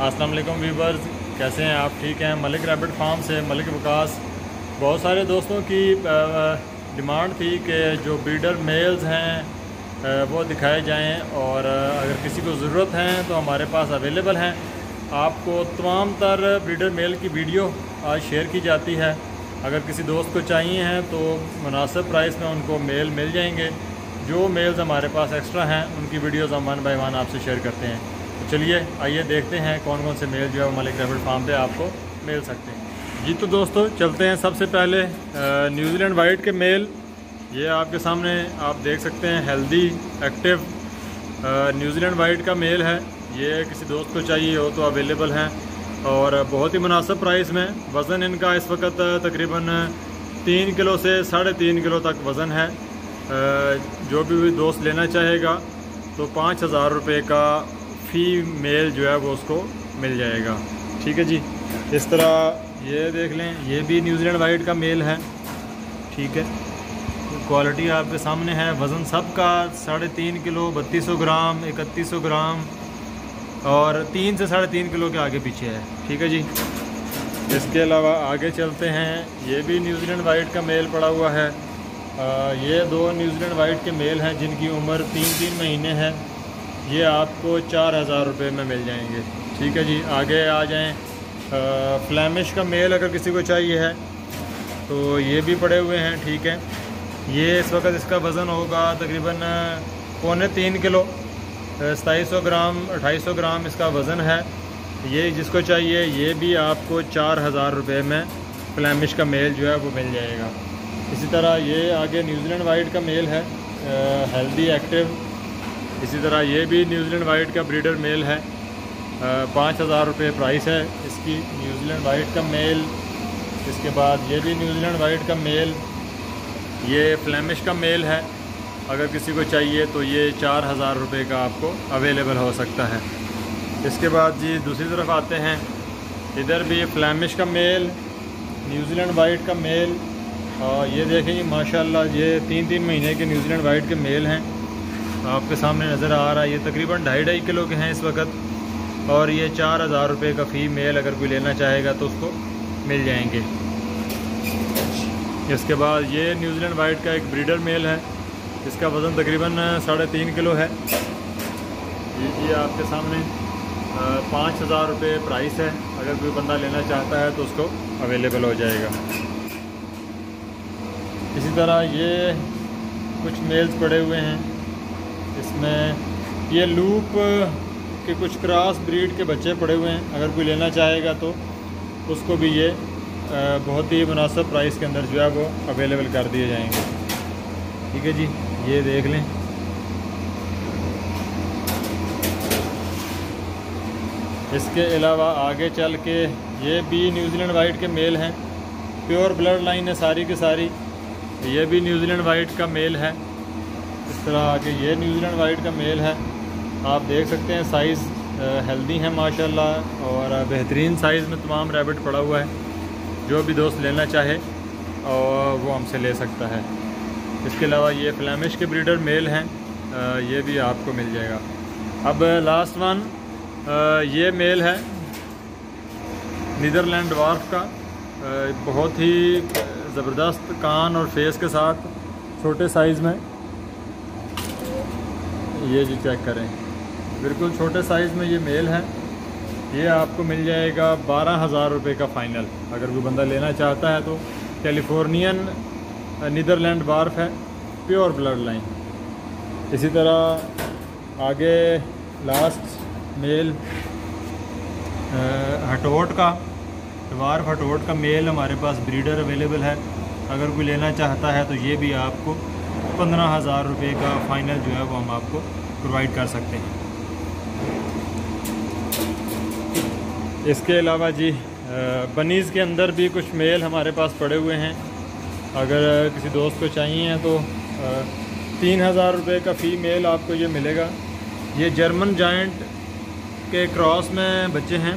अस्सलाम वालेकुम व्यूवर्स, कैसे हैं आप? ठीक हैं। मलिक रैबिट फार्म से मलिक विकास। बहुत सारे दोस्तों की डिमांड थी कि जो ब्रीडर मेल्स हैं वो दिखाए जाएं, और अगर किसी को ज़रूरत है तो हमारे पास अवेलेबल हैं। आपको तमाम तर ब्रीडर मेल की वीडियो आज शेयर की जाती है। अगर किसी दोस्त को चाहिए हैं तो मुनासिब प्राइस में उनको मेल मिल जाएंगे। जो मेल्स हमारे पास एक्स्ट्रा हैं उनकी वीडियोज़ हम वन बाय वन आपसे शेयर करते हैं। तो चलिए आइए देखते हैं कौन कौन से मेल जो है वो मलिक रैबिट फार्म पे आपको मिल सकते हैं। जी तो दोस्तों चलते हैं। सबसे पहले न्यूजीलैंड वाइट के मेल, ये आपके सामने आप देख सकते हैं। हेल्दी एक्टिव न्यूजीलैंड वाइट का मेल है। ये किसी दोस्त को चाहिए हो तो अवेलेबल हैं और बहुत ही मुनासिब प्राइस में। वज़न इनका इस वक्त तकरीबन 3 किलो से 3.5 किलो तक वज़न है। जो भी दोस्त लेना चाहेगा तो 5,000 रुपये का फ़ी मेल जो है वो उसको मिल जाएगा। ठीक है जी। इस तरह ये देख लें, ये भी न्यूजीलैंड वाइट का मेल है। ठीक है, क्वालिटी आपके सामने है। वज़न सबका 3.5 किलो, 3200 ग्राम, 3100 ग्राम और 3 से 3.5 किलो के आगे पीछे है। ठीक है जी। इसके अलावा आगे चलते हैं। ये भी न्यूजीलैंड वाइट का मेल पड़ा हुआ है। ये 2 न्यूजीलैंड वाइट के मेल हैं जिनकी उम्र 3-3 महीने है। ये आपको 4,000 रुपये में मिल जाएंगे। ठीक है जी। आगे आ जाएं। फ्लैमिश का मेल अगर किसी को चाहिए है तो ये भी पड़े हुए हैं। ठीक है, ये इस वक्त इसका वज़न होगा तकरीबन 2.25 किलो, 2700 ग्राम, 2800 ग्राम इसका वज़न है। ये जिसको चाहिए ये भी आपको 4,000 रुपये में फ्लैमिश का मेल जो है वो मिल जाएगा। इसी तरह ये आगे न्यूजीलैंड वाइट का मेल है, हेल्दी एक्टिव। इसी तरह ये भी न्यूजीलैंड वाइट का ब्रीडर मेल है। 5,000 रुपये प्राइस है इसकी, न्यूजीलैंड वाइट का मेल। इसके बाद ये भी न्यूजीलैंड वाइट का मेल, ये फ्लैमिश का मेल है। अगर किसी को चाहिए तो ये 4,000 रुपये का आपको अवेलेबल हो सकता है। इसके बाद जी दूसरी तरफ आते हैं। इधर भी फ्लैमिश का मेल, न्यूजीलैंड वाइट का मेल। और ये देखें जी माशाल्लाह, ये 3-3 महीने के न्यूजीलैंड वाइट के मेल हैं। आपके सामने नज़र आ रहा है। ये तकरीबन 2.5 किलो के हैं इस वक्त और ये 4,000 रुपये का फ़ी मेल अगर कोई लेना चाहेगा तो उसको मिल जाएंगे। इसके बाद ये न्यूजीलैंड वाइट का एक ब्रीडर मेल है। इसका वज़न तकरीबन 3.5 किलो है। ये आपके सामने 5,000 रुपये प्राइस है। अगर कोई बंदा लेना चाहता है तो उसको अवेलेबल हो जाएगा। इसी तरह ये कुछ मेल्स पड़े हुए हैं। इसमें ये लूप के कुछ क्रॉस ब्रीड के बच्चे पड़े हुए हैं। अगर कोई लेना चाहेगा तो उसको भी ये बहुत ही मुनासिब प्राइस के अंदर जो है वो अवेलेबल कर दिए जाएंगे। ठीक है जी, ये देख लें। इसके अलावा आगे चल के ये भी न्यूजीलैंड वाइट के मेल हैं। प्योर ब्लड लाइन है सारी की सारी। ये भी न्यूजीलैंड वाइट का मेल है। इस तरह आगे ये न्यूजीलैंड वाइट का मेल है। आप देख सकते हैं साइज़ हेल्दी है माशाल्लाह और बेहतरीन साइज़ में तमाम रैबिट पड़ा हुआ है। जो भी दोस्त लेना चाहे और वो हमसे ले सकता है। इसके अलावा ये फ्लैमिश के ब्रीडर मेल हैं, ये भी आपको मिल जाएगा। अब लास्ट वन ये मेल है नीदरलैंड ड्वार्फ का। बहुत ही ज़बरदस्त कान और फेस के साथ छोटे साइज़ में। ये जी चेक करें, बिल्कुल छोटे साइज़ में ये मेल है। ये आपको मिल जाएगा 12,000 रुपये का फ़ाइनल। अगर कोई बंदा लेना चाहता है तो कैलिफोर्नियन नीदरलैंड ड्वार्फ है, प्योर ब्लड लाइन। इसी तरह आगे लास्ट मेल हटोट का, ड्वार्फ हटोट का मेल हमारे पास ब्रीडर अवेलेबल है। अगर कोई लेना चाहता है तो ये भी आपको 15,000 रुपये का फ़ाइनल जो है वो हम आपको प्रोवाइड कर सकते हैं। इसके अलावा जी बनीज़ के अंदर भी कुछ मेल हमारे पास पड़े हुए हैं। अगर किसी दोस्त को चाहिए तो 3,000 रुपये का फ़ी मेल आपको ये मिलेगा। ये जर्मन जायंट के क्रॉस में बच्चे हैं,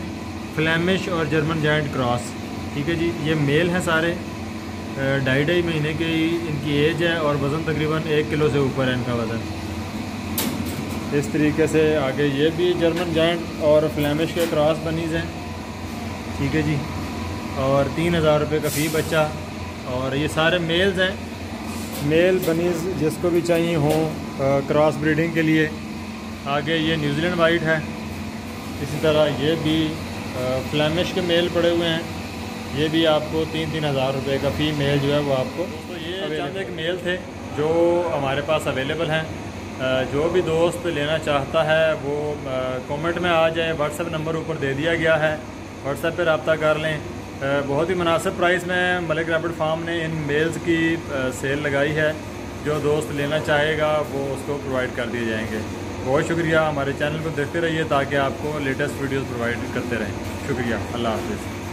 फ्लैमिश और जर्मन जायंट क्रॉस। ठीक है जी। ये मेल हैं सारे, 2.5 महीने की इनकी एज है और वज़न तकरीबन 1 किलो से ऊपर है इनका वज़न। इस तरीके से आगे ये भी जर्मन जायंट और फ्लैमिश के क्रॉस बनीज़ हैं, ठीक है जी। और 3000 रुपये का फ़ी बच्चा। और ये सारे मेल्स हैं, मेल बनीज़ जिसको भी चाहिए हो क्रॉस ब्रीडिंग के लिए। आगे ये न्यूजीलैंड वाइट है, इसी तरह ये भी फ्लैमिश के मेल पड़े हुए हैं, ये भी आपको 3-3 हज़ार रुपये का फ़ी मेल जो है वो आपको। तो ये चंद एक मेल थे जो हमारे पास अवेलेबल हैं। जो भी दोस्त लेना चाहता है वो कमेंट में आ जाए, व्हाट्सएप नंबर ऊपर दे दिया गया है, व्हाट्सएप पे रब्ता कर लें। बहुत ही मुनासिब प्राइस में मलिक रैबिट फार्म ने इन मेल्स की सेल लगाई है। जो दोस्त लेना चाहेगा वो उसको प्रोवाइड कर दिए जाएंगे। बहुत शुक्रिया, हमारे चैनल को देखते रहिए ताकि आपको लेटेस्ट वीडियोस प्रोवाइड करते रहें। शुक्रिया, अल्लाह हाफ़िज़।